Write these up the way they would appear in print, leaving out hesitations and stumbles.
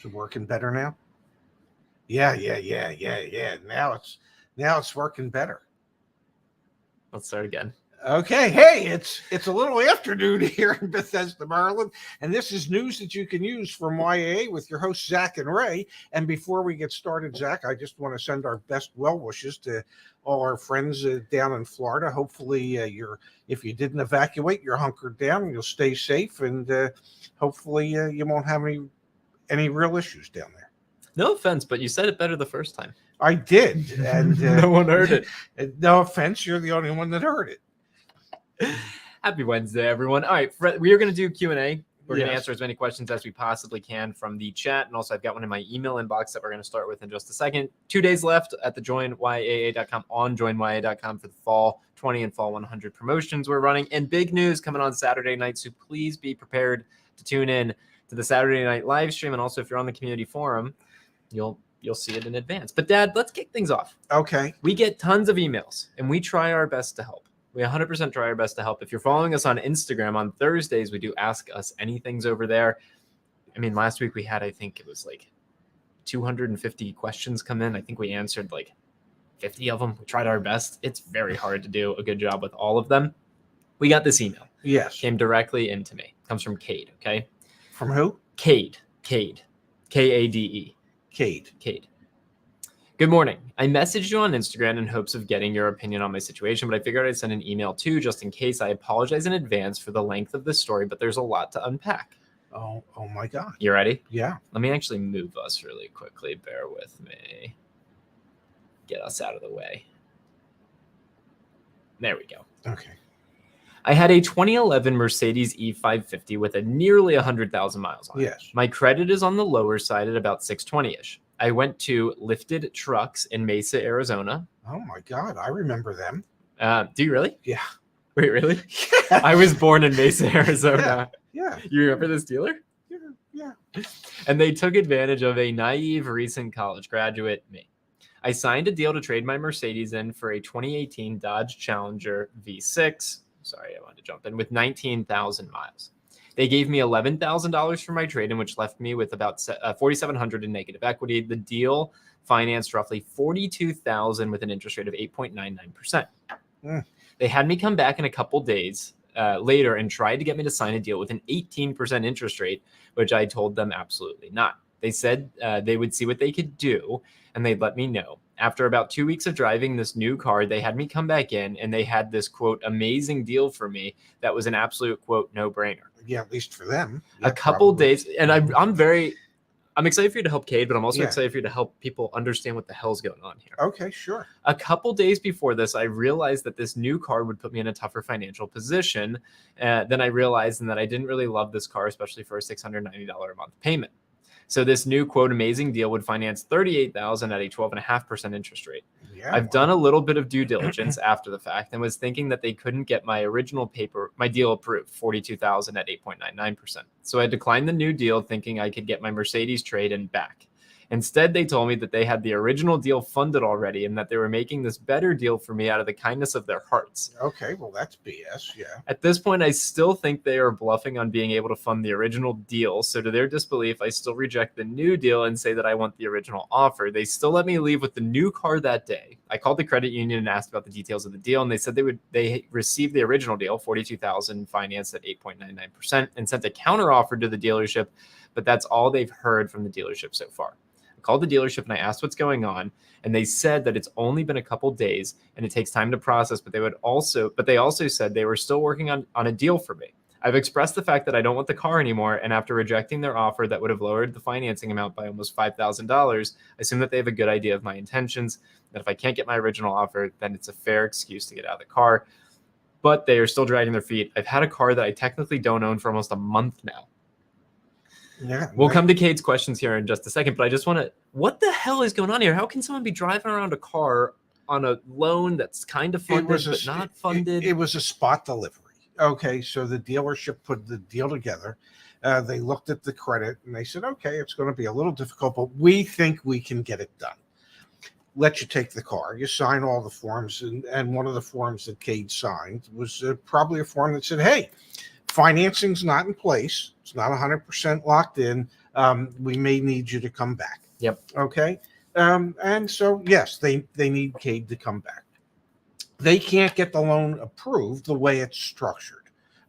it working better now? Yeah. Now it's working better. Let's start again. Okay, hey, it's a little afternoon here in Bethesda, Maryland, and this is news that you can use from YAA with your hosts, Zach and Ray. And before we get started, Zach, I just want to send our best well wishes to all our friends down in Florida. Hopefully, if you didn't evacuate, you're hunkered down and you'll stay safe, and hopefully you won't have any real issues down there. No offense, but you said it better the first time. I did, and no one heard it. No offense, you're the only one that heard it. Happy Wednesday, everyone. All right, we are going to do Q&A. We're going to answer as many questions as we possibly can from the chat. And also, I've got one in my email inbox that we're going to start with in just a second. 2 days left at the joinyaa.com on joinyaa.com for the fall 20 and fall 100 promotions we're running. And big news coming on Saturday night. So please be prepared to tune in to the Saturday night live stream. And also, if you're on the community forum, you'll see it in advance. But Dad, let's kick things off. Okay. We get tons of emails and we try our best to help. We 100% try our best to help. If you're following us on Instagram on Thursdays, we do Ask Us Anythings over there. I mean, last week we had, I think it was like 250 questions come in. I think we answered like 50 of them. We tried our best. It's very hard to do a good job with all of them. We got this email. Yes. Came directly into me. Comes from Cade, okay? From who? Cade. K-A-D-E. Cade. Good morning. I messaged you on Instagram in hopes of getting your opinion on my situation, but I figured I'd send an email too, just in case. I apologize in advance for the length of this story, but there's a lot to unpack. Oh my God. You ready? Yeah. Let me actually move us really quickly. Bear with me. Get us out of the way. There we go. Okay. I had a 2011 Mercedes E550 with a nearly 100,000 miles on it. Yes. My credit is on the lower side at about 620-ish. I went to Lifted Trucks in Mesa, Arizona. Oh my God, I remember them. Do you really? Yeah. Wait, really? Yeah. I was born in Mesa, Arizona. Yeah. You remember this dealer? Yeah. And they took advantage of a naive recent college graduate, me. I signed a deal to trade my Mercedes in for a 2018 Dodge Challenger V6. Sorry, I wanted to jump in with 19,000 miles. They gave me $11,000 for my trade-in, which left me with about $4,700 in negative equity. The deal financed roughly $42,000 with an interest rate of 8.99%. They had me come back in a couple days later and tried to get me to sign a deal with an 18% interest rate, which I told them absolutely not. They said they would see what they could do, and they'd let me know. After about 2 weeks of driving this new car, they had me come back in, and they had this, quote, amazing deal for me that was an absolute, quote, no-brainer. Yeah, at least for them. Yeah, a couple days, and I'm excited for you to help Cade, but I'm also Yeah. excited for you to help people understand what the hell's going on here. Okay, sure. A couple days before this, I realized that this new car would put me in a tougher financial position than I realized, and that I didn't really love this car, especially for a $690 a month payment. So this new, quote, amazing deal would finance $38,000 at a 12.5% interest rate. Yeah, I've done a little bit of due diligence after the fact and was thinking that they couldn't get my original my deal approved, $42,000 at 8.99%. So I declined the new deal thinking I could get my Mercedes trade-in back. Instead, they told me that they had the original deal funded already and that they were making this better deal for me out of the kindness of their hearts. Okay, well, that's BS, yeah. At this point, I still think they are bluffing on being able to fund the original deal. So to their disbelief, I still reject the new deal and say that I want the original offer. They still let me leave with the new car that day. I called the credit union and asked about the details of the deal, and they said they received the original deal, $42,000 financed at 8.99%, and sent a counter offer to the dealership, but that's all they've heard from the dealership so far. Called the dealership and I asked what's going on, and they said that it's only been a couple days and it takes time to process, but they also said they were still working on a deal for me. I've expressed the fact that I don't want the car anymore, and after rejecting their offer that would have lowered the financing amount by almost $5,000, I assume that they have a good idea of my intentions, that if I can't get my original offer, then it's a fair excuse to get out of the car. But they are still dragging their feet. I've had a car that I technically don't own for almost a month now. Yeah, we'll come to Cade's questions here in just a second, but I just want to, what the hell is going on here? How can someone be driving around a car on a loan that's kind of funded but not funded? It was a spot delivery. Okay, so the dealership put the deal together. They looked at the credit and they said, okay, it's going to be a little difficult, but we think we can get it done. Let you take the car. You sign all the forms, and one of the forms that Cade signed was probably a form that said, hey, financing's not in place. It's not 100% locked in. We may need you to come back. Yep. Okay. And so, yes, they need Cade to come back. They can't get the loan approved the way it's structured.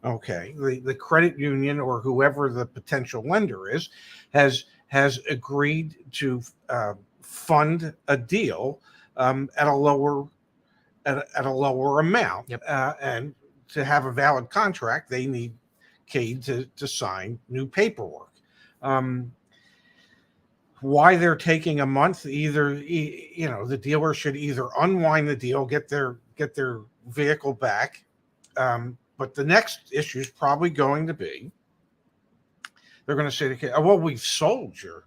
Okay. The credit union or whoever the potential lender is has agreed to fund a deal at a lower amount. Yep. And to have a valid contract, they need Cade to sign new paperwork. Why they're taking a month? Either the dealer should either unwind the deal, get their vehicle back. But the next issue is probably going to be they're going to say to Cade, "Oh, well, we've sold your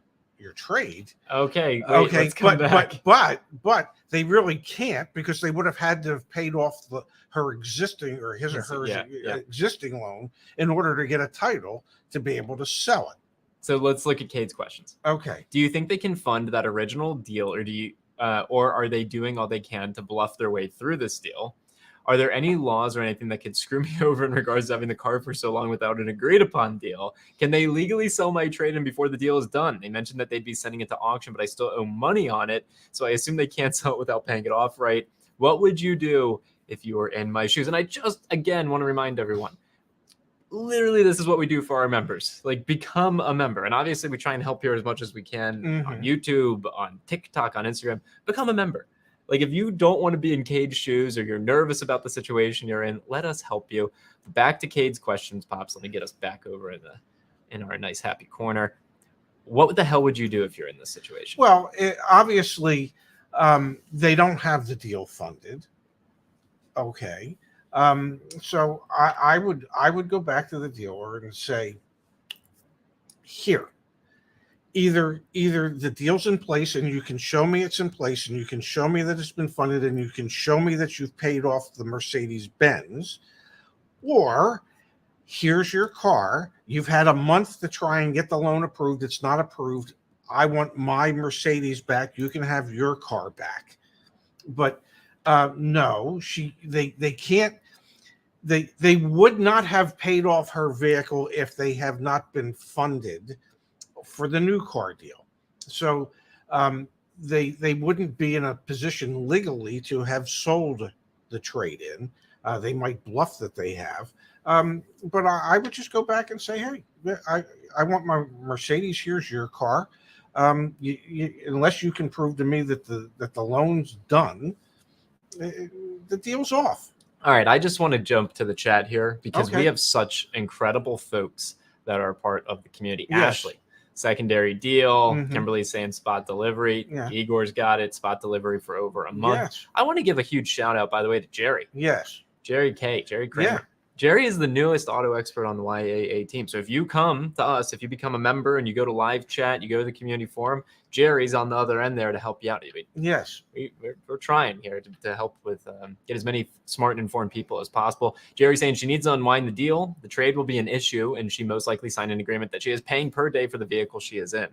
trade." Okay. Wait, let's come back. But they really can't, because they would have had to have paid off her existing or his or her existing loan in order to get a title to be able to sell it. So let's look at Cade's questions. Okay. Do you think they can fund that original deal, or are they doing all they can to bluff their way through this deal? Are there any laws or anything that could screw me over in regards to having the car for so long without an agreed upon deal? Can they legally sell my trade-in before the deal is done? They mentioned that they'd be sending it to auction, but I still owe money on it, so I assume they can't sell it without paying it off, right? What would you do if you were in my shoes? And I just, again, want to remind everyone, literally, this is what we do for our members. Like, become a member. And obviously, we try and help here as much as we can on YouTube, on TikTok, on Instagram. Become a member. Like, if you don't want to be in Cade's shoes or you're nervous about the situation you're in, let us help you. Back to Cade's questions, Pops. Let me get us back over in our nice happy corner. What the hell would you do if you're in this situation? Well, obviously, they don't have the deal funded. Okay. So I would go back to the dealer and say, here, either the deal's in place and you can show me it's in place and you can show me that it's been funded and you can show me that you've paid off the Mercedes-Benz, or here's your car. You've had a month to try and get the loan approved. It's not approved. I want my Mercedes back. You can have your car back. But no, they can't. They would not have paid off her vehicle if they have not been funded for the new car deal. So they wouldn't be in a position legally to have sold the trade-in. They might bluff that they have. But I would just go back and say, hey, I want my Mercedes. Here's your car. Unless you can prove to me that the loan's done, the deal's off. All right, I just want to jump to the chat here because we have such incredible folks that are part of the community. Yes. Ashley, secondary deal. Kimberly's saying spot delivery. Yeah. Igor's got it. Spot delivery for over a month. Yes. I want to give a huge shout out, by the way, to Jerry. Yes. Jerry Kramer. Yeah. Jerry is the newest auto expert on the YAA team. So if you come to us, if you become a member and you go to live chat, you go to the community forum, Jerry's on the other end there to help you out. Yes. We're trying here to help with get as many smart and informed people as possible. Jerry's saying she needs to unwind the deal. The trade will be an issue, and she most likely signed an agreement that she is paying per day for the vehicle she is in.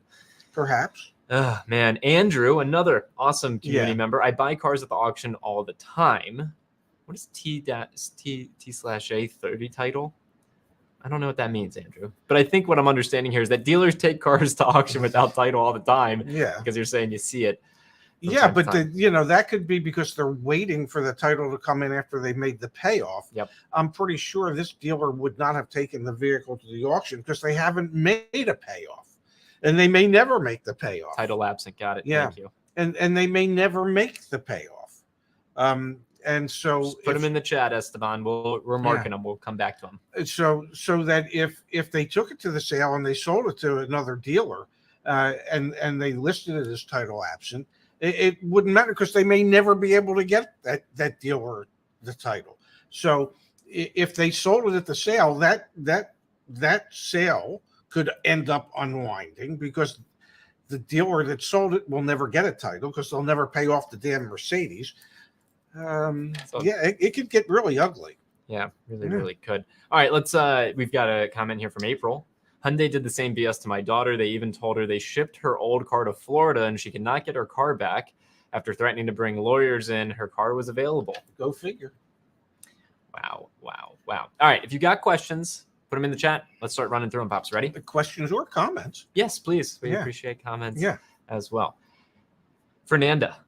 Perhaps. Oh, man. Andrew, another awesome community member. I buy cars at the auction all the time. What is T/A 30 title? I don't know what that means, Andrew. But I think what I'm understanding here is that dealers take cars to auction without title all the time. Yeah. Because you're saying you see it. Yeah, but that could be because they're waiting for the title to come in after they made the payoff. Yep. I'm pretty sure this dealer would not have taken the vehicle to the auction because they haven't made a payoff. And they may never make the payoff. Title absent. Got it. Yeah. Thank you. And they may never make the payoff. And so just put them in the chat, Esteban. We're marking them. We'll come back to them. So that if they took it to the sale and they sold it to another dealer and they listed it as title absent, it wouldn't matter because they may never be able to get that dealer the title. So if they sold it at the sale, that sale could end up unwinding because the dealer that sold it will never get a title because they'll never pay off the damn Mercedes. It could get really ugly. Yeah, really could. All right, we've got a comment here from April. Hyundai did the same BS to my daughter. They even told her they shipped her old car to Florida and she could not get her car back. After threatening to bring lawyers in, her car was available. Go figure. Wow. All right, if you got questions, Put them in the chat. Let's start running through them, Pops. Ready? The questions or comments. Yes, please. We Yeah. appreciate comments Yeah. as well. Fernanda,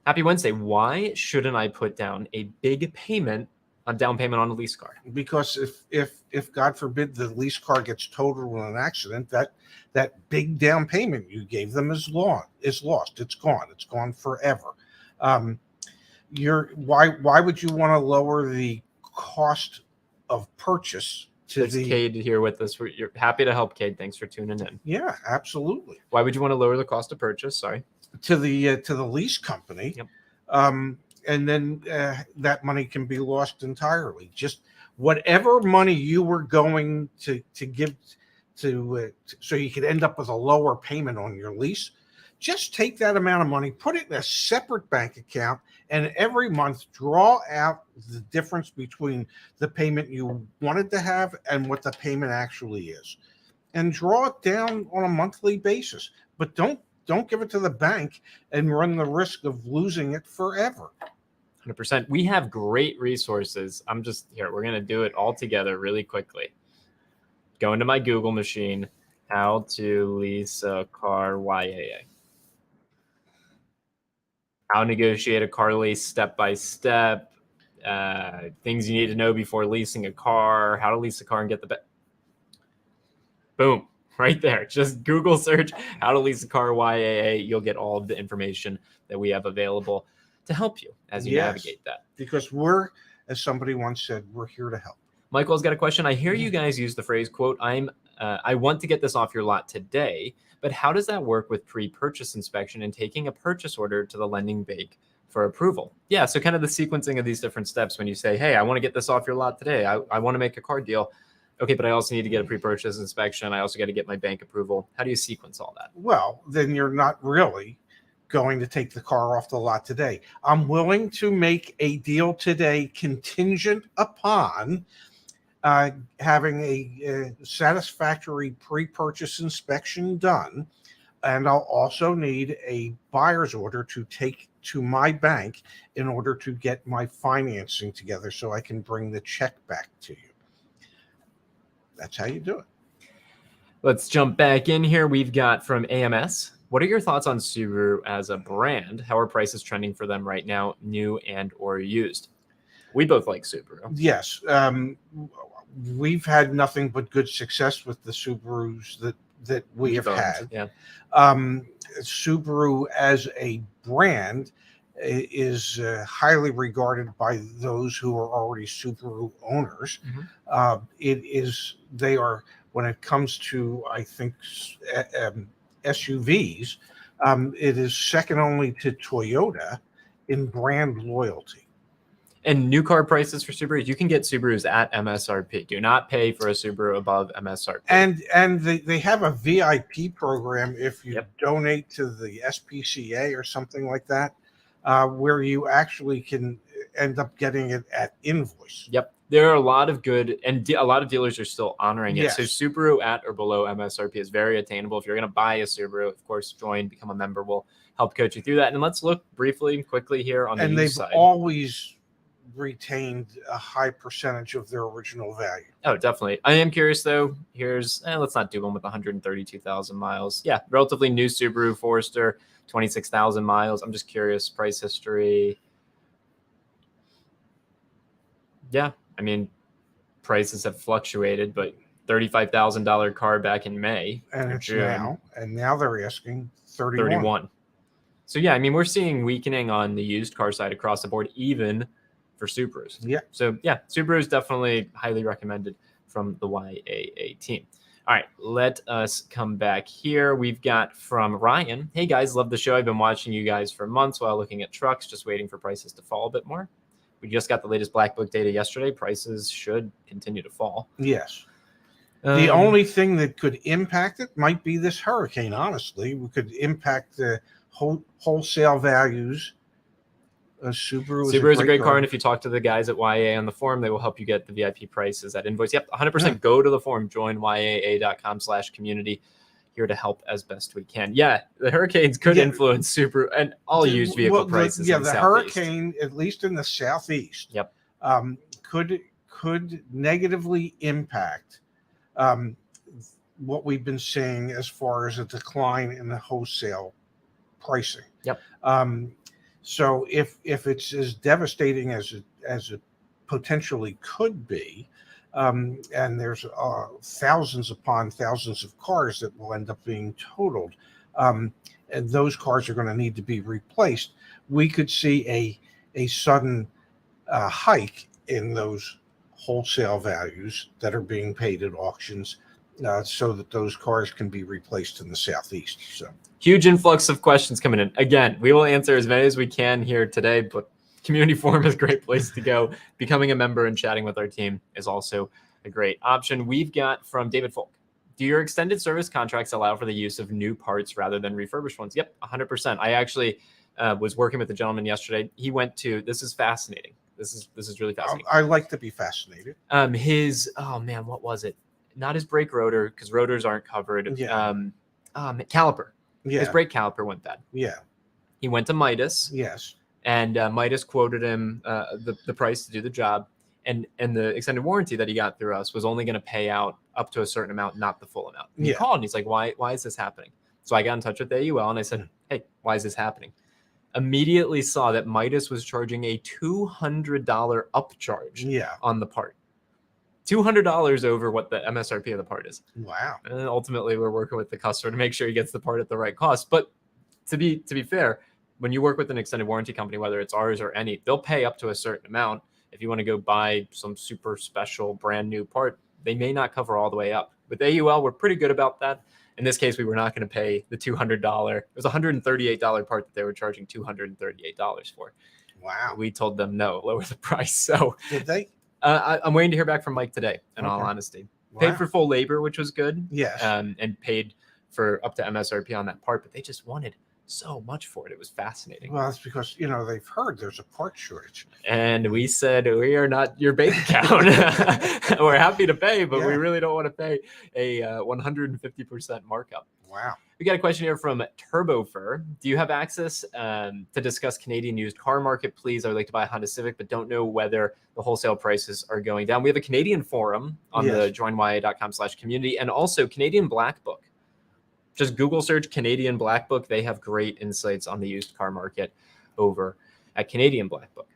happy Wednesday. Why shouldn't I put down a big payment, a down payment on a lease car? Because if God forbid the lease car gets totaled in an accident, that big down payment you gave them is lost. It's gone. It's gone forever. Why would you want to lower the cost of purchase to There's the Cade here with us. You're happy to help, Cade. Thanks for tuning in. Yeah, absolutely. Why would you want to lower the cost of purchase? Sorry. To the lease company. Yep. And then that money can be lost entirely. Just whatever money you were going to give to so you could end up with a lower payment on your lease, just take that amount of money, put it in a separate bank account, and every month draw out the difference between the payment you wanted to have and what the payment actually is, and draw it down on a monthly basis. But don't give it to the bank and run the risk of losing it forever. 100%. We have great resources. We're going to do it all together really quickly. Go into my Google machine, how to lease a car YAA. How to negotiate a car lease step by step. Things you need to know before leasing a car. How to lease a car and get the boom, right there. Just Google search how to lease a car YAA. You'll get all of the information that we have available to help you as you navigate that. Because we're, as somebody once said, we're here to help. Michael's got a question. I hear you guys use the phrase, quote, I want to get this off your lot today, but how does that work with pre-purchase inspection and taking a purchase order to the lending bank for approval? Yeah, so kind of the sequencing of these different steps when you say, hey, I want to get this off your lot today. I want to make a car deal. Okay, but I also need to get a pre-purchase inspection. I also got to get my bank approval. How do you sequence all that? Well, then you're not really going to take the car off the lot today. I'm willing to make a deal today contingent upon having a satisfactory pre-purchase inspection done. And I'll also need a buyer's order to take to my bank in order to get my financing together so I can bring the check back to you. That's how you do it. Let's jump back in here. We've got from AMS. What are your thoughts on Subaru as a brand? How are prices trending for them right now, new and or used? We both like Subaru. Yes. We've had nothing but good success with the Subarus that we have had. Yeah. Subaru as a brand is highly regarded by those who are already Subaru owners. Mm-hmm. They are, when it comes to, I think, SUVs, it is second only to Toyota in brand loyalty. And new car prices for Subarus, you can get Subarus at MSRP. Do not pay for a Subaru above MSRP. And they have a VIP program if you donate to the SPCA or something like that, where you actually can end up getting it at invoice. Yep. There are a lot of good, and a lot of dealers are still honoring it. Yes. So Subaru at or below MSRP is very attainable. If you're going to buy a Subaru, of course, become a member. We'll help coach you through that. And let's look briefly and quickly here on the used side. And they've always retained a high percentage of their original value. Oh, definitely. I am curious, though. Let's not do one with 132,000 miles. Yeah, relatively new Subaru Forester, 26,000 miles. I'm just curious, price history. Yeah, I mean, prices have fluctuated, but $35,000 car back in May. And it's now they're asking 31. So yeah, I mean, we're seeing weakening on the used car side across the board, even for Subarus. Yeah. So yeah, Subaru is definitely highly recommended from the YAA team. All right, let us come back here. We've got from Ryan. Hey guys, love the show. I've been watching you guys for months while looking at trucks, just waiting for prices to fall a bit more. We just got the latest Black Book data yesterday. Prices should continue to fall. Yes. The only thing that could impact it might be this hurricane, honestly. We could impact the wholesale values. Subaru is a great car. And if you talk to the guys at YAA on the forum, they will help you get the VIP prices at invoice. Yep, 100%. Go to the forum, join yaa.com/community. Here to help as best we can. Yeah, the hurricanes could influence Subaru and all used vehicle prices. The hurricane, at least in the southeast, yep, could negatively impact what we've been seeing as far as a decline in the wholesale pricing. Yep. So if it's as devastating as it potentially could be, and there's thousands upon thousands of cars that will end up being totaled, and those cars are going to need to be replaced, we could see a sudden hike in those wholesale values that are being paid at auctions, so that those cars can be replaced in the Southeast. So huge influx of questions coming in. Again, we will answer as many as we can here today, but community forum is a great place to go. Becoming a member and chatting with our team is also a great option. We've got from David Folk. Do your extended service contracts allow for the use of new parts rather than refurbished ones? Yep, 100%. I actually was working with a gentleman yesterday. He went to, this is fascinating. This is really fascinating. I like to be fascinated. Oh man, what was it? Not his brake rotor, because rotors aren't covered. Yeah. Caliper. Yeah. His brake caliper went bad. Yeah. He went to Midas. Yes. And Midas quoted him the price to do the job. And the extended warranty that he got through us was only going to pay out up to a certain amount, not the full amount. And he called and he's like, why is this happening? So I got in touch with AUL and I said, hey, why is this happening? Immediately saw that Midas was charging a $200 upcharge on the part. $200 over what the MSRP of the part is. Wow. And then ultimately we're working with the customer to make sure he gets the part at the right cost. But to be fair, when you work with an extended warranty company, whether it's ours or any, they'll pay up to a certain amount. If you want to go buy some super special brand new part, they may not cover all the way up. With AUL, we're pretty good about that. In this case, we were not going to pay the $200. It was a $138 part that they were charging $238 for. Wow. We told them no, lower the price. So did they? I'm waiting to hear back from Mike today, in all honesty. Wow. Paid for full labor, which was good. Yes. And paid for up to MSRP on that part, but they just wanted so much for it. It was fascinating. Well, it's because, they've heard there's a part shortage. And we said, we are not your bank account. We're happy to pay, but we really don't want to pay a 150% markup. Wow. We got a question here from TurboFur. Do you have access to discuss Canadian used car market, please? I would like to buy a Honda Civic, but don't know whether the wholesale prices are going down. We have a Canadian forum on the joinya.com/community and also Canadian Black Book. Just Google search Canadian Black Book. They have great insights on the used car market over at Canadian Black Book.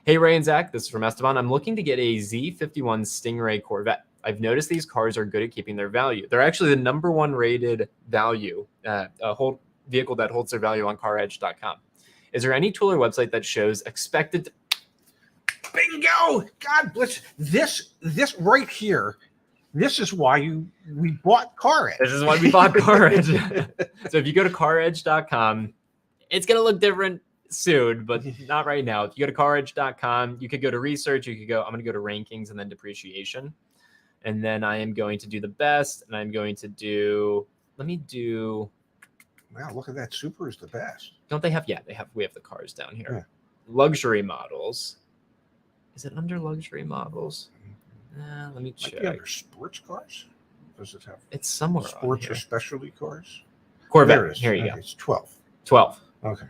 Hey, Ray and Zach, this is from Esteban. I'm looking to get a Z51 Stingray Corvette. I've noticed these cars are good at keeping their value. They're actually the #1 rated value, a whole vehicle that holds their value on CarEdge.com. Is there any tool or website that shows expected? Bingo! God bless this right here. This is why we bought CarEdge. This is why we bought CarEdge. So if you go to CarEdge.com, it's going to look different soon, but not right now. If you go to CarEdge.com, you could go to research. I'm going to go to rankings and then depreciation. And then I am going to do the best. And I'm going to do, wow, look at that. Super is the best. Don't they have? Yeah, we have the cars down here. Yeah. Luxury models. Is it under luxury models? Let me check. Might be under sports cars. Does it have? It's somewhere. Sports or specialty cars. Corvette. There it is. Here you go. It's 12. 12. Okay.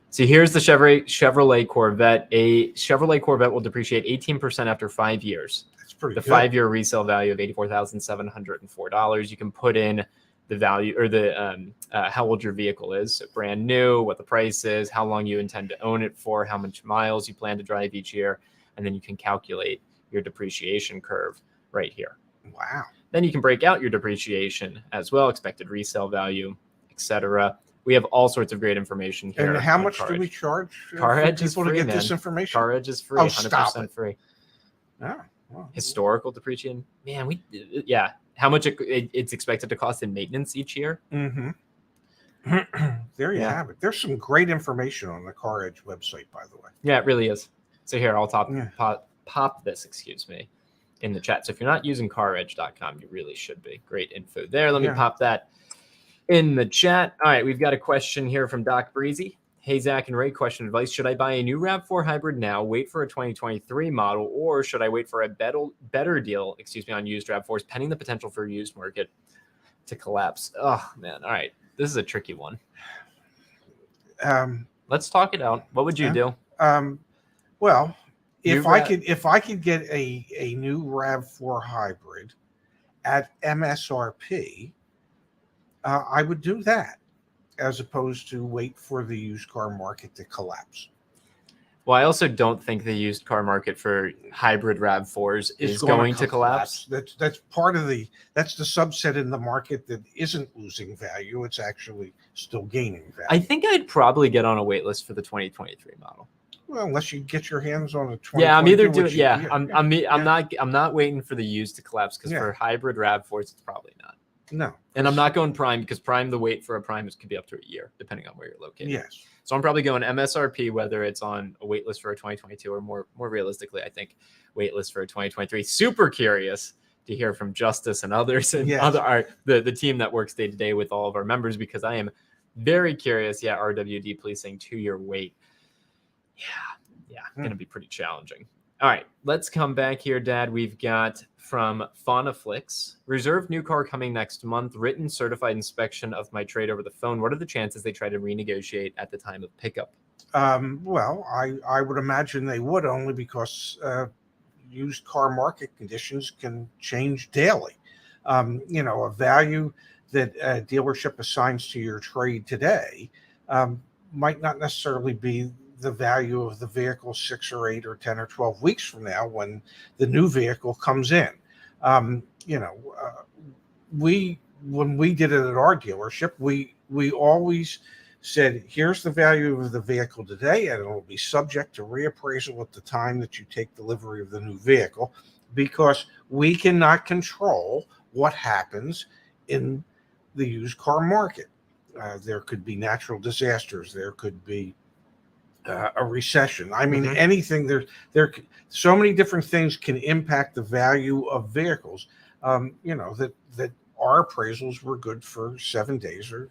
So here's the Chevrolet Corvette. A Chevrolet Corvette will depreciate 18% after 5 years. That's pretty good. The 5-year resale value of $84,704. You can put in the value or the how old your vehicle is, so brand new, what the price is, how long you intend to own it for, how much miles you plan to drive each year, and then you can calculate your depreciation curve right here. Wow. Then you can break out your depreciation as well, expected resale value, etc. We have all sorts of great information here. And how much do we charge CarEdge is free, to get man. this information? CarEdge is free, 100% free. Oh, wow. Historical depreciation. Man, how much it's expected to cost in maintenance each year. Mm-hmm. There you have it. There's some great information on the CarEdge website, by the way. Yeah, it really is. So here, I'll pop this, in the chat. So if you're not using CarEdge.com, you really should be. Great info there. Let me pop that in the chat. All right, we've got a question here from Doc Breezy. Hey, Zach and Ray, question advice. Should I buy a new RAV4 Hybrid now, wait for a 2023 model, or should I wait for a better deal, on used RAV4s, pending the potential for used market to collapse? Oh, man. All right. This is a tricky one. Let's talk it out. What would you do? Well, if I could get a new RAV4 Hybrid at MSRP, I would do that as opposed to wait for the used car market to collapse. Well, I also don't think the used car market for hybrid RAV4s is gonna going to collapse. That's part of that's the subset in the market that isn't losing value. It's actually still gaining value. I think I'd probably get on a wait list for the 2023 model. Well, unless you get your hands on a 2022. Yeah, I'm either doing. Yeah, I'm not waiting for the used to collapse because for hybrid RAV4s, it's probably not. No, and I'm not going prime because prime, the wait for a prime could be up to a year depending on where you're located. Yes. So I'm probably going MSRP, whether it's on a wait list for a 2022 or more realistically, I think wait list for a 2023. Super curious to hear from Justice and others and the team that works day to day with all of our members, because I am very curious. Yeah, RWD policing 2-year wait. Yeah, going to be pretty challenging. All right, let's come back here, Dad. We've got from Faunaflix, reserved new car coming next month, written certified inspection of my trade over the phone. What are the chances they try to renegotiate at the time of pickup? Well, I would imagine they would, only because used car market conditions can change daily. A value that a dealership assigns to your trade today might not necessarily be the value of the vehicle 6 or 8 or 10 or 12 weeks from now when the new vehicle comes in. When we did it at our dealership, we always said, here's the value of the vehicle today, and it will be subject to reappraisal at the time that you take delivery of the new vehicle, because we cannot control what happens in the used car market. There could be natural disasters. There could be a recession. I mean, anything. There so many different things can impact the value of vehicles. That our appraisals were good for 7 days or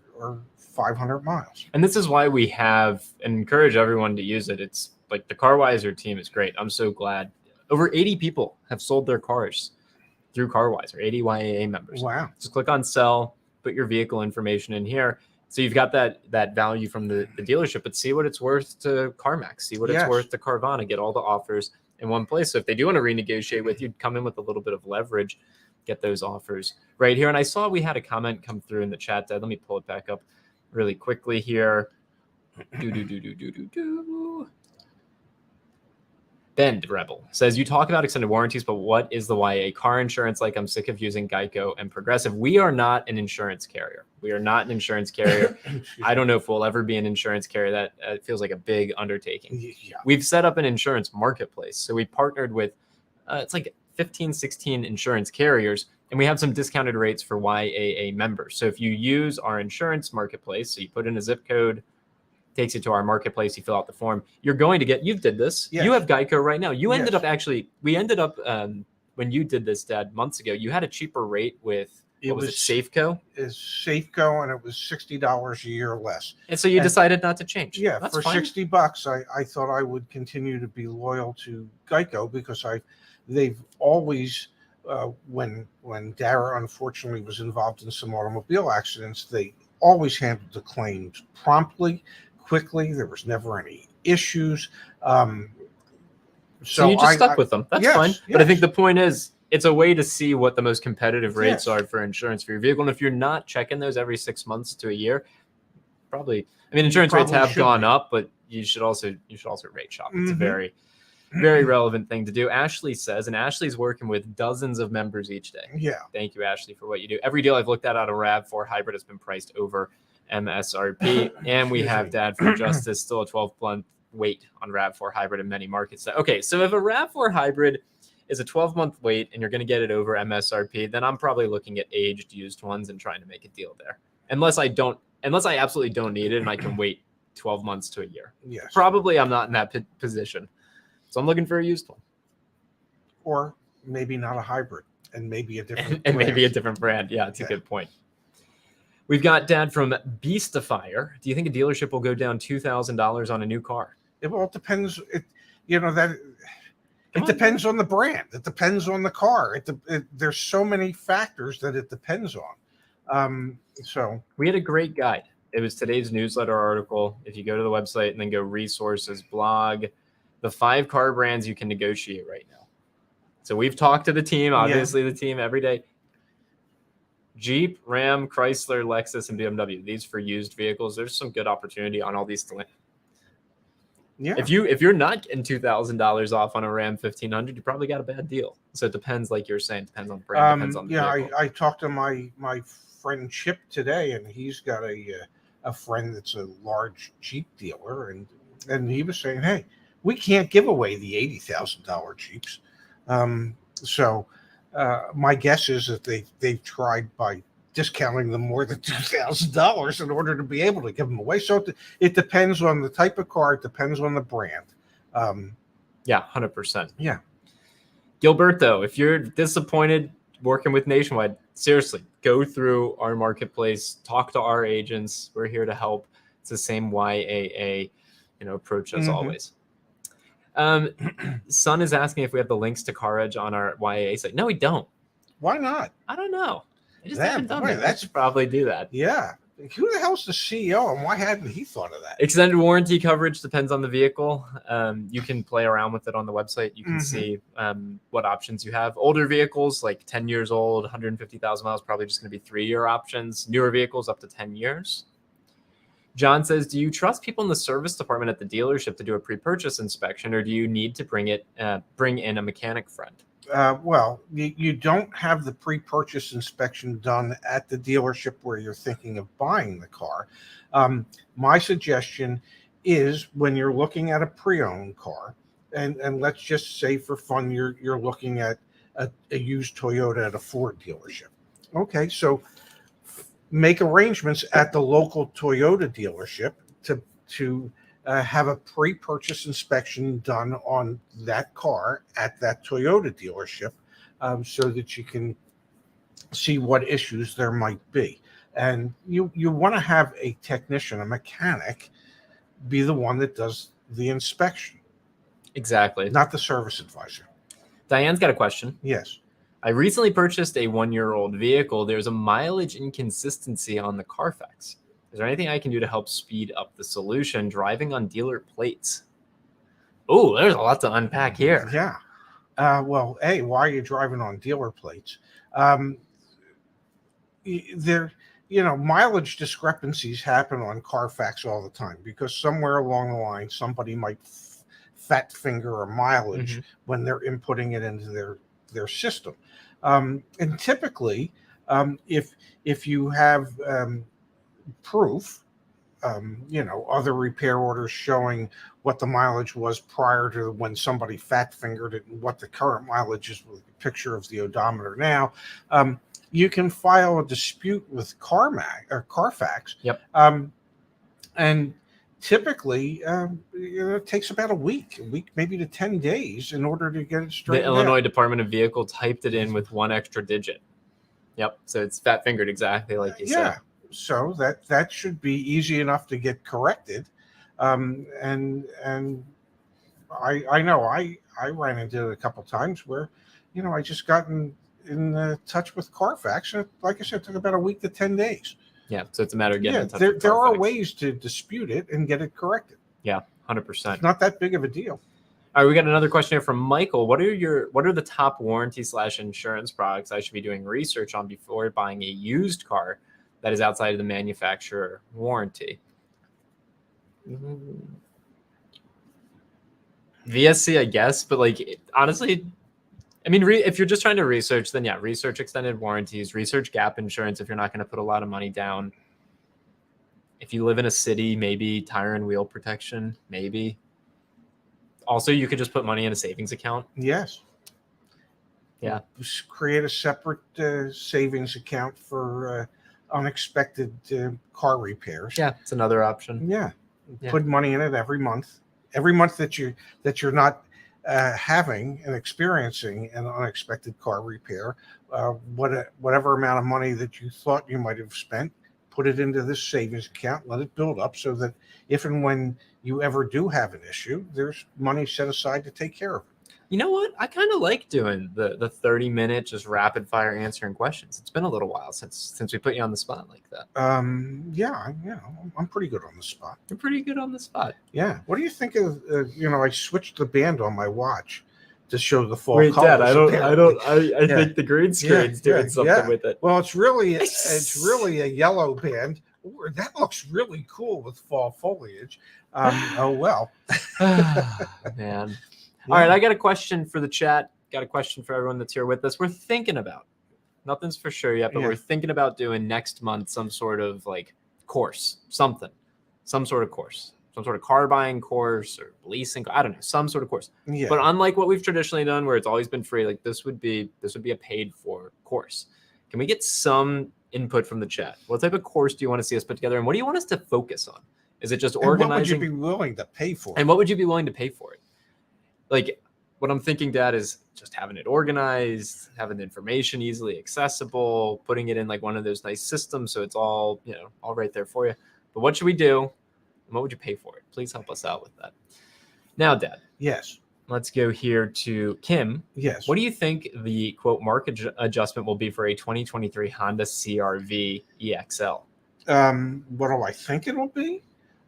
500 miles. And this is why we have and encourage everyone to use it. It's like the Carwise team is great. I'm so glad. Over 80 people have sold their cars through Carwise, 80 YAA members. Wow. Just click on sell, put your vehicle information in here. So you've got that value from the dealership, but see what it's worth to CarMax, see what it's worth to Carvana, get all the offers in one place. So if they do want to renegotiate with you, come in with a little bit of leverage, get those offers right here. And I saw we had a comment come through in the chat. Let me pull it back up really quickly here. Ben Rebel says, you talk about extended warranties, but what is the YA car insurance like? I'm sick of using Geico and Progressive. We are not an insurance carrier. I don't know if we'll ever be an insurance carrier. That feels like a big undertaking. Yeah. We've set up an insurance marketplace. So we partnered with, it's like 15, 16 insurance carriers, and we have some discounted rates for YAA members. So if you use our insurance marketplace, so you put in a zip code, takes you to our marketplace, you fill out the form, you're going to get, you did this. Yes. You have Geico right now. You ended up when you did this, Dad, months ago, you had a cheaper rate with, was it Safeco? Is Safeco, and it was $60 a year less. And so you decided not to change. Yeah, that's for fine. $60, I thought I would continue to be loyal to Geico, because they've always, when Dara unfortunately was involved in some automobile accidents, they always handled the claims promptly, quickly. There was never any issues. So you just stuck with them. That's fine. Yes. But I think the point is, it's a way to see what the most competitive rates are for insurance for your vehicle. And if you're not checking those every 6 months to a year, insurance rates have gone up, but you should also rate shop. It's a very, very relevant thing to do. Ashley says, and Ashley's working with dozens of members each day. Yeah. Thank you, Ashley, for what you do. Every deal I've looked at out of RAV4 Hybrid has been priced over MSRP. And we have Dad from Justice, still a 12-month wait on RAV4 Hybrid in many markets. Okay, so if a RAV4 Hybrid is a 12-month wait and you're going to get it over MSRP, then I'm probably looking at aged used ones and trying to make a deal there. Unless I absolutely don't need it and I can wait 12 months to a year. Yes. Probably I'm not in that position. So I'm looking for a used one. Or maybe not a hybrid, and maybe a different and maybe a different brand. Yeah, it's a good point. We've got Dad from Beastifier. Do you think a dealership will go down $2,000 on a new car? It depends. It depends on the brand. It depends on the car. There's so many factors that it depends on. So we had a great guide. It was today's newsletter article. If you go to the website and then go resources, blog, the 5 car brands you can negotiate right now. So we've talked to the team, obviously the team every day. Jeep, Ram, Chrysler, Lexus, and BMW. These for used vehicles. There's some good opportunity on all these. Yeah. If you're not getting $2,000 off on a Ram 1500, you probably got a bad deal. So it depends, like you're saying, depends on the brand, depends on the vehicle. I talked to my friend Chip today, and he's got a friend that's a large Jeep dealer, and he was saying, hey, we can't give away the $80,000 Jeeps. So my guess is that they've tried by discounting them more than $2,000 in order to be able to give them away. So it depends on the type of car. It depends on the brand. Yeah, 100%. Yeah. Gilberto, if you're disappointed working with Nationwide, seriously, go through our marketplace, talk to our agents. We're here to help. It's the same YAA, approach as always. Son is asking if we have the links to CarEdge on our YAA site. No, we don't. Why not? I don't know. I just haven't done that. That's should probably do that. Yeah. Who the hell's the CEO, and why hadn't he thought of that? Extended warranty coverage depends on the vehicle. You can play around with it on the website. You can see what options you have. Older vehicles, like 10 years old, 150,000 miles, probably just going to be 3-year options. Newer vehicles up to 10 years. John says, do you trust people in the service department at the dealership to do a pre-purchase inspection, or do you need to bring in a mechanic friend? Well, you don't have the pre-purchase inspection done at the dealership where you're thinking of buying the car. My suggestion is when you're looking at a pre-owned car, and let's just say for fun, you're looking at a used Toyota at a Ford dealership. Okay, so make arrangements at the local Toyota dealership to have a pre-purchase inspection done on that car at that Toyota dealership, so that you can see what issues there might be. And you want to have a technician, a mechanic, be the one that does the inspection. Exactly. Not the service advisor. Diane's got a question. Yes. I recently purchased a 1-year-old vehicle. There's a mileage inconsistency on the Carfax. Is there anything I can do to help speed up the solution? Driving on dealer plates. Oh, there's a lot to unpack here. Yeah. Well, why are you driving on dealer plates? Mileage discrepancies happen on Carfax all the time because somewhere along the line, somebody might fat finger a mileage when they're inputting it into their system. And typically, if you have proof, other repair orders showing what the mileage was prior to when somebody fat fingered it and what the current mileage is with a picture of the odometer now, you can file a dispute with Carfax. Yep. And typically, it takes about a week maybe to 10 days in order to get it straight. The Illinois Department of Vehicle typed it in with one extra digit. Yep. So it's fat fingered exactly like you said. Yeah. So that should be easy enough to get corrected. And I know I ran into it a couple of times where, I just got in touch with Carfax. And like I said, it took about a week to 10 days. Yeah. So it's a matter of getting in touch with there are Carfax. ways to dispute it and get it corrected. Yeah. 100%. It's not that big of a deal. All right, we got another question here from Michael. What are the top warranty/insurance products I should be doing research on before buying a used car that is outside of the manufacturer warranty? VSC, I guess, but honestly, if you're just trying to research, then yeah, research extended warranties, research gap insurance if you're not going to put a lot of money down. If you live in a city, maybe tire and wheel protection, maybe. Also, you could just put money in a savings account. Yes. Yeah. Just create a separate savings account for unexpected car repairs. Yeah, it's another option. Yeah. Put money in it every month. Every month that you're not having and experiencing an unexpected car repair, whatever amount of money that you thought you might have spent, put it into this savings account, let it build up so that if and when you ever do have an issue, there's money set aside to take care of it. You know what? I kind of like doing the 30-minute just rapid fire answering questions. It's been a little while since we put you on the spot like that. Yeah, I'm pretty good on the spot. You're pretty good on the spot. Yeah. What do you think of, I switched the band on my watch to show the fall Wait, colors. Dad, I Yeah. think the green screen's doing something with it. Well, it's really a yellow band. Ooh, that looks really cool with fall foliage. Oh well. Man. Yeah. All right, I got a question for the chat. Got a question for everyone that's here with us. We're thinking about, nothing's for sure yet, but Yeah. we're thinking about doing next month some sort of like course, some sort of course, some sort of car buying course or leasing. I don't know, some sort of course. Yeah. But unlike what we've traditionally done, where it's always been free, like this would be a paid for course. Can we get some input from the chat? What type of course do you want to see us put together, and what do you want us to focus on? Is it just organizing? What would you be willing to pay for? And what would you be willing to pay for it? Like, what I'm thinking, Dad, is just having it organized, having the information easily accessible, putting it in like one of those nice systems so it's all, all right there for you. But what should we do? And what would you pay for it? Please help us out with that. Now, Dad. Yes. Let's go here to Kim. Yes. What do you think the quote market adjustment will be for a 2023 Honda CR-V EXL? What do I think it will be?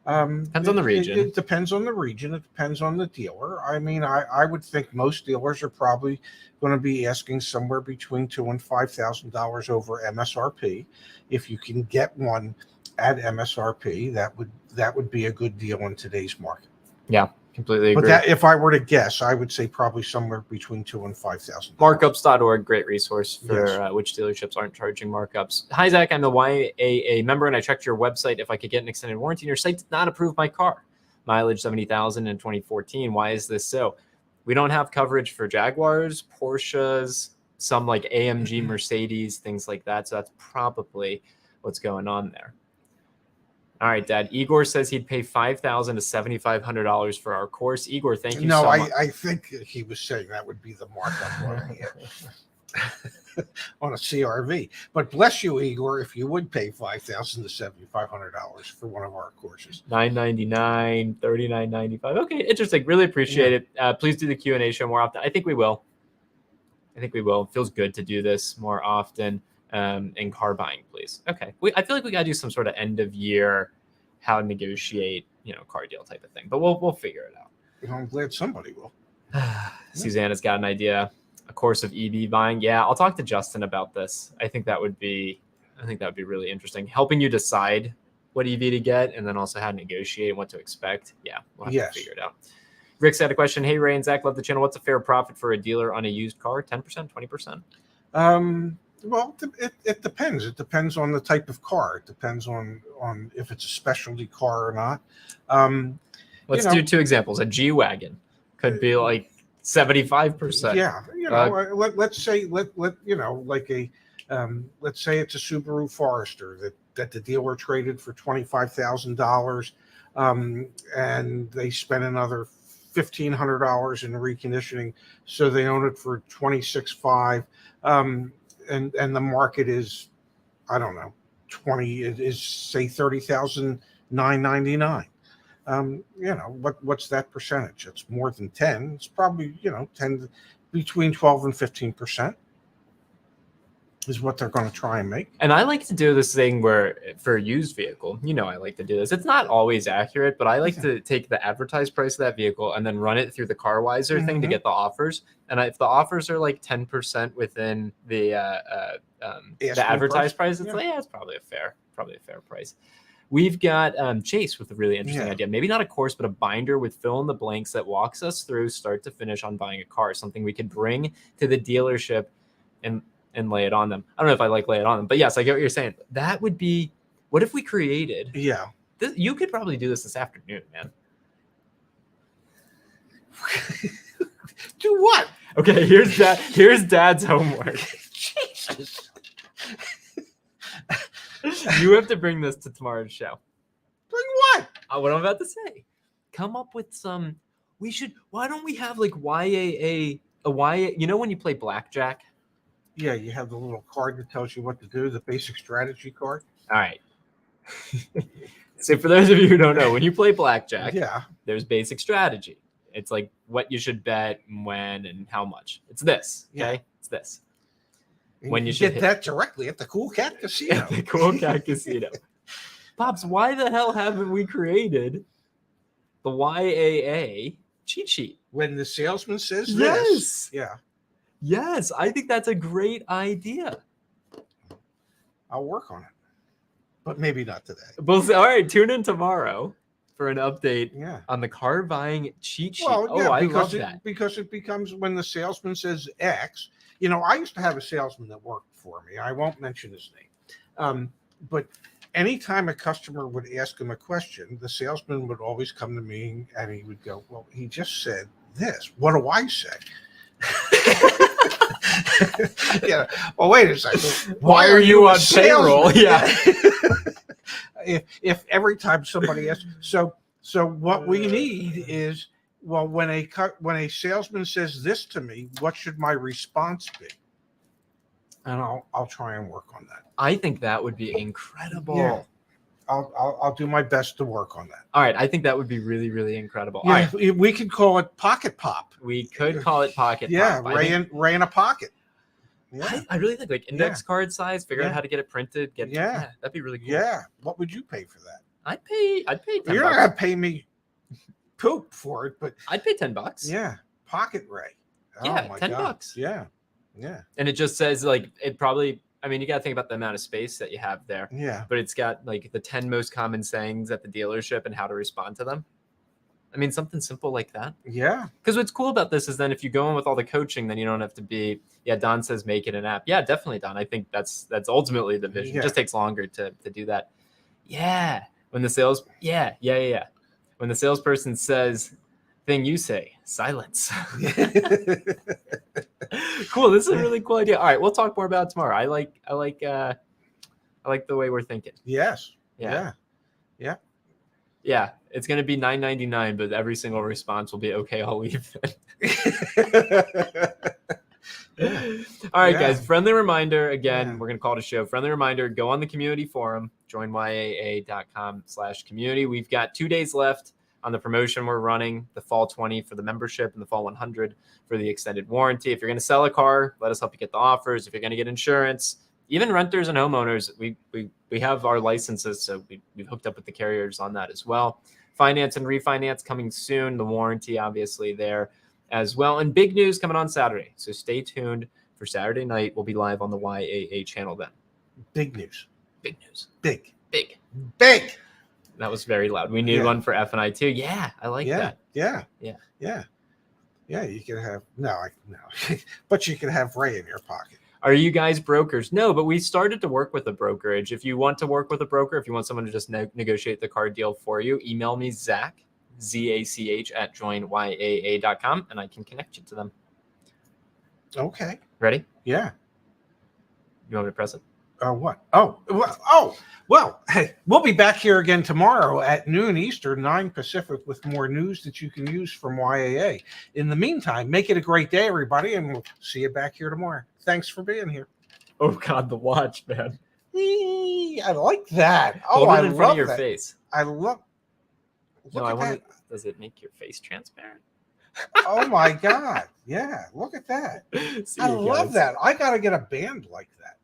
Depends on the region. It depends on the region. It depends on the dealer. I mean, I would think most dealers are probably going to be asking somewhere between $2,000 and $5,000 over MSRP. If you can get one at MSRP, that would be a good deal in today's market. Yeah, completely agree. But that, if I were to guess, I would say probably somewhere between $2,000 and $5,000. Markups.org, great resource for Yes. which dealerships aren't charging markups. Hi, Zach. I'm the YAA member, and I checked your website if I could get an extended warranty. Your site did not approve my car. Mileage 70,000 in 2014. Why is this so? We don't have coverage for Jaguars, Porsches, some like AMG, Mercedes, things like that. So that's probably what's going on there. All right, Dad. Igor says he'd pay $5,000 to $7,500 for our course. Igor, thank you so much. I think he was saying that would be the markup on a CRV. But bless you, Igor, if you would pay $5,000 to $7,500 for one of our courses. $999, $39.95. Okay, interesting. Really appreciate it. Please do the Q&A show more often. I think we will. It feels good to do this more often. And car buying, please. Okay. I feel like we got to do some sort of end of year, how to negotiate, car deal type of thing, but we'll figure it out. I'm glad somebody will. Susanna's got an idea, a course of EV buying. Yeah. I'll talk to Justin about this. I think that would be really interesting. Helping you decide what EV to get and then also how to negotiate and what to expect. Yeah. We'll have to figure it out. Rick's had a question. Hey, Ray and Zach, love the channel. What's a fair profit for a dealer on a used car? 10%, 20%? Well, it depends. It depends on the type of car. It depends on if it's a specialty car or not. Let's do two examples. A G-Wagon could be like 75%. Yeah, let's say let's say it's a Subaru Forester that the dealer traded for $25,000, and they spent another $1,500 in reconditioning, so they own it for $26,500. And the market is, I don't know, 20 is say 30,999. What's that percentage? It's more than 10. It's probably 10, between 12 and 15% is what they're going to try and make. And I like to do this thing where for a used vehicle, I like to do this. It's not always accurate, but I like to take the advertised price of that vehicle and then run it through the Carwise thing to get the offers. And if the offers are like 10% within the advertised price, it's it's probably a fair price. We've got Chase with a really interesting idea. Maybe not a course, but a binder with fill in the blanks that walks us through start to finish on buying a car, something we could bring to the dealership and lay it on them. I don't know if I like lay it on them, but yes, I get what you're saying. That would be, what if we created? Yeah. You could probably do this afternoon, man. Do what? Okay, here's Dad's homework. Jesus. You have to bring this to tomorrow's show. Bring what? What I'm about to say. Come up with some. Why don't we have like YAA? When you play blackjack? Yeah, you have the little card that tells you what to do, the basic strategy card. All right. So for those of you who don't know, when you play blackjack, there's basic strategy. It's like what you should bet, when, and how much. It's this. Okay, it's this. And when you should get that directly at the Cool Cat Casino. At the Cool Cat Casino. Pops, why the hell haven't we created the YAA cheat sheet. When the salesman says Yes. this, yeah, Yes, I think that's a great idea. I'll work on it, but maybe not today. All right, tune in tomorrow for an update Yeah. on the car buying cheat sheet. Well, yeah, I because love that. because it becomes when the salesman says X. You know, I used to have a salesman that worked for me. I won't mention his name, but anytime a customer would ask him a question, the salesman would always come to me and he would go, "Well, he just said this. What do I say?" Yeah. Well, wait a second. Why are you a on payroll? salesman? Yeah. If every time somebody asks, so what we need is, well, when a salesman says this to me, what should my response be? And I'll try and work on that. I think that would be incredible. Yeah. I'll do my best to work on that. All right, I think that would be really, really incredible. Yeah, All right, we could call it pocket pop. we could call it pocket Yeah, pop. Ray in a pocket. Yeah, I really think like index card size, figure out how to get it printed. Yeah. That'd be really cool. yeah. What would you pay for that? I'd pay $10. You're not gonna pay me poop for it, but I'd pay $10. yeah, pocket Ray. Yeah, Oh my $10. Yeah, yeah, And it just says like it probably. I mean, you got to think about the amount of space that you have there. yeah. But it's got like the 10 most common sayings at the dealership and how to respond to them. I mean, something simple like that. Yeah. Because what's cool about this is then if you go in with all the coaching, then you don't have to be, yeah, Don says make it an app. Yeah, definitely, Don. I think that's ultimately the vision. Yeah. It just takes longer to do that. Yeah. When the When the salesperson says thing you say, silence. Cool. This is a really cool idea. All right, we'll talk more about it tomorrow. I like the way we're thinking. Yes. Yeah. Yeah. Yeah, it's going to be $9.99, but every single response will be okay. I'll leave. All right, guys. Friendly reminder again. Yeah. We're going to call it a show. Friendly reminder: go on the community forum, join yaa.com/community. We've got 2 days left on the promotion we're running: the fall 20 for the membership and the fall 100 for the extended warranty. If you're going to sell a car, let us help you get the offers. If you're going to get insurance, even renters and homeowners, we have our licenses, so we've hooked up with the carriers on that as well. Finance and refinance coming soon. The warranty, obviously, there as well. And big news coming on Saturday. So stay tuned for Saturday night. We'll be live on the YAA channel then. Big news. Big news. Big. Big. Big. That was very loud. We need one for F&I too. Yeah, I like that. Yeah. Yeah. Yeah. Yeah. You can have no, but you can have Ray in your pocket. Are you guys brokers? No, but we started to work with a brokerage. If you want to work with a broker, if you want someone to just negotiate the car deal for you, email me Zach, ZACH at joinyaa.com, and I can connect you to them. Okay. Ready? Yeah. You want me to press it? What? Well, hey, we'll be back here again tomorrow at noon Eastern, 9 Pacific, with more news that you can use from YAA. In the meantime, make it a great day, everybody, and we'll see you back here tomorrow. Thanks for being here. Oh, God, the watch, man. I like that. Hold Oh, it I in front love of your that. face. I love. No, Look I at want that. it. Does it make your face transparent? Oh my God! Yeah, look at that. See I you love guys. that. I got to get a band like that.